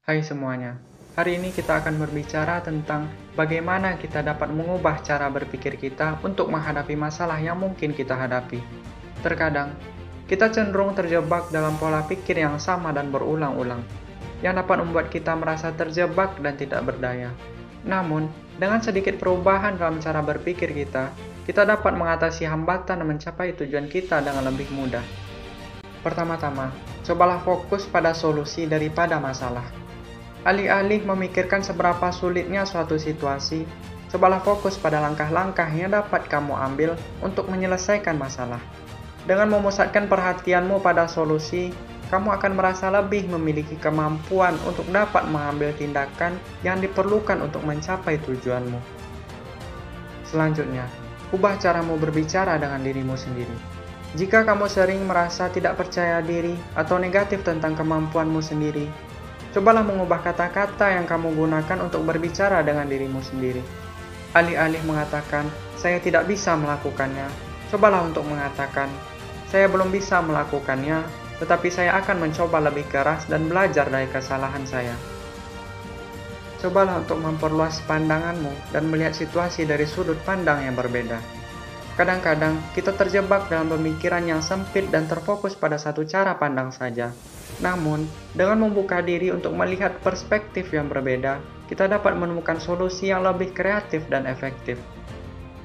Hai semuanya, hari ini kita akan berbicara tentang bagaimana kita dapat mengubah cara berpikir kita untuk menghadapi masalah yang mungkin kita hadapi. Terkadang, kita cenderung terjebak dalam pola pikir yang sama dan berulang-ulang, yang dapat membuat kita merasa terjebak dan tidak berdaya. Namun, dengan sedikit perubahan dalam cara berpikir kita dapat mengatasi hambatan dan mencapai tujuan kita dengan lebih mudah. Pertama-tama, cobalah fokus pada solusi daripada masalah. Alih-alih memikirkan seberapa sulitnya suatu situasi, cobalah fokus pada langkah-langkah yang dapat kamu ambil untuk menyelesaikan masalah. Dengan memusatkan perhatianmu pada solusi, kamu akan merasa lebih memiliki kemampuan untuk dapat mengambil tindakan yang diperlukan untuk mencapai tujuanmu. Selanjutnya, ubah caramu berbicara dengan dirimu sendiri. Jika kamu sering merasa tidak percaya diri atau negatif tentang kemampuanmu sendiri, cobalah mengubah kata-kata yang kamu gunakan untuk berbicara dengan dirimu sendiri. Alih-alih mengatakan, "Saya tidak bisa melakukannya," cobalah untuk mengatakan, "Saya belum bisa melakukannya, tetapi saya akan mencoba lebih keras dan belajar dari kesalahan saya." Cobalah untuk memperluas pandanganmu dan melihat situasi dari sudut pandang yang berbeda. Kadang-kadang, kita terjebak dalam pemikiran yang sempit dan terfokus pada satu cara pandang saja. Namun, dengan membuka diri untuk melihat perspektif yang berbeda, kita dapat menemukan solusi yang lebih kreatif dan efektif.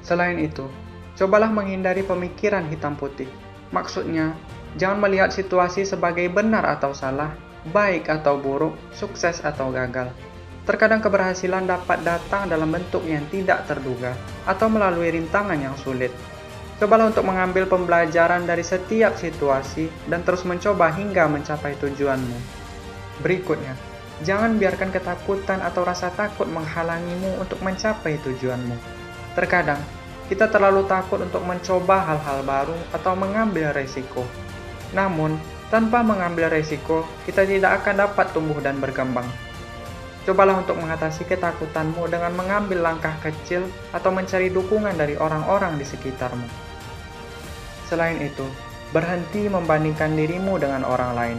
Selain itu, cobalah menghindari pemikiran hitam putih. Maksudnya, jangan melihat situasi sebagai benar atau salah, baik atau buruk, sukses atau gagal. Terkadang keberhasilan dapat datang dalam bentuk yang tidak terduga atau melalui rintangan yang sulit. Cobalah untuk mengambil pembelajaran dari setiap situasi dan terus mencoba hingga mencapai tujuanmu. Berikutnya, jangan biarkan ketakutan atau rasa takut menghalangimu untuk mencapai tujuanmu. Terkadang, kita terlalu takut untuk mencoba hal-hal baru atau mengambil resiko. Namun, tanpa mengambil resiko, kita tidak akan dapat tumbuh dan berkembang. Cobalah untuk mengatasi ketakutanmu dengan mengambil langkah kecil atau mencari dukungan dari orang-orang di sekitarmu. Selain itu, berhenti membandingkan dirimu dengan orang lain.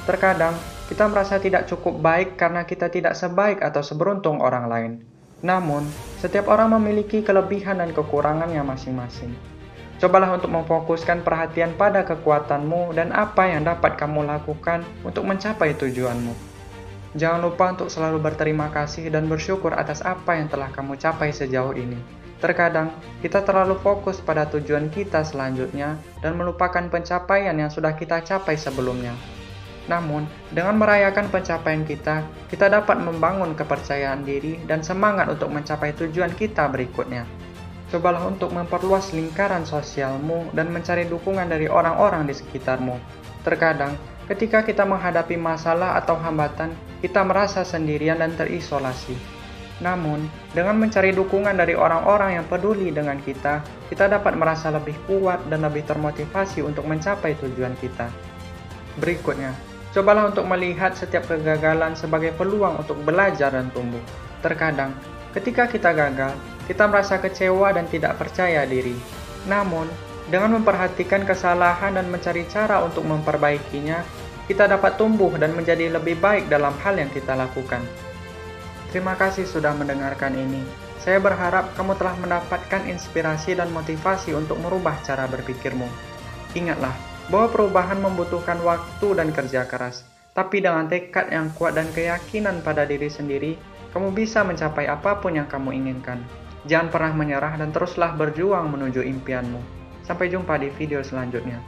Terkadang, kita merasa tidak cukup baik karena kita tidak sebaik atau seberuntung orang lain. Namun, setiap orang memiliki kelebihan dan kekurangannya masing-masing. Cobalah untuk memfokuskan perhatian pada kekuatanmu dan apa yang dapat kamu lakukan untuk mencapai tujuanmu. Jangan lupa untuk selalu berterima kasih dan bersyukur atas apa yang telah kamu capai sejauh ini. Terkadang, kita terlalu fokus pada tujuan kita selanjutnya dan melupakan pencapaian yang sudah kita capai sebelumnya. Namun, dengan merayakan pencapaian kita dapat membangun kepercayaan diri dan semangat untuk mencapai tujuan kita berikutnya. Cobalah untuk memperluas lingkaran sosialmu dan mencari dukungan dari orang-orang di sekitarmu. Terkadang, ketika kita menghadapi masalah atau hambatan, kita merasa sendirian dan terisolasi. Namun, dengan mencari dukungan dari orang-orang yang peduli dengan kita dapat merasa lebih kuat dan lebih termotivasi untuk mencapai tujuan kita. Berikutnya, cobalah untuk melihat setiap kegagalan sebagai peluang untuk belajar dan tumbuh. Terkadang, ketika kita gagal, kita merasa kecewa dan tidak percaya diri. Namun, dengan memperhatikan kesalahan dan mencari cara untuk memperbaikinya, kita dapat tumbuh dan menjadi lebih baik dalam hal yang kita lakukan. Terima kasih sudah mendengarkan ini. Saya berharap kamu telah mendapatkan inspirasi dan motivasi untuk merubah cara berpikirmu. Ingatlah bahwa perubahan membutuhkan waktu dan kerja keras. Tapi dengan tekad yang kuat dan keyakinan pada diri sendiri, kamu bisa mencapai apapun yang kamu inginkan. Jangan pernah menyerah dan teruslah berjuang menuju impianmu. Sampai jumpa di video selanjutnya.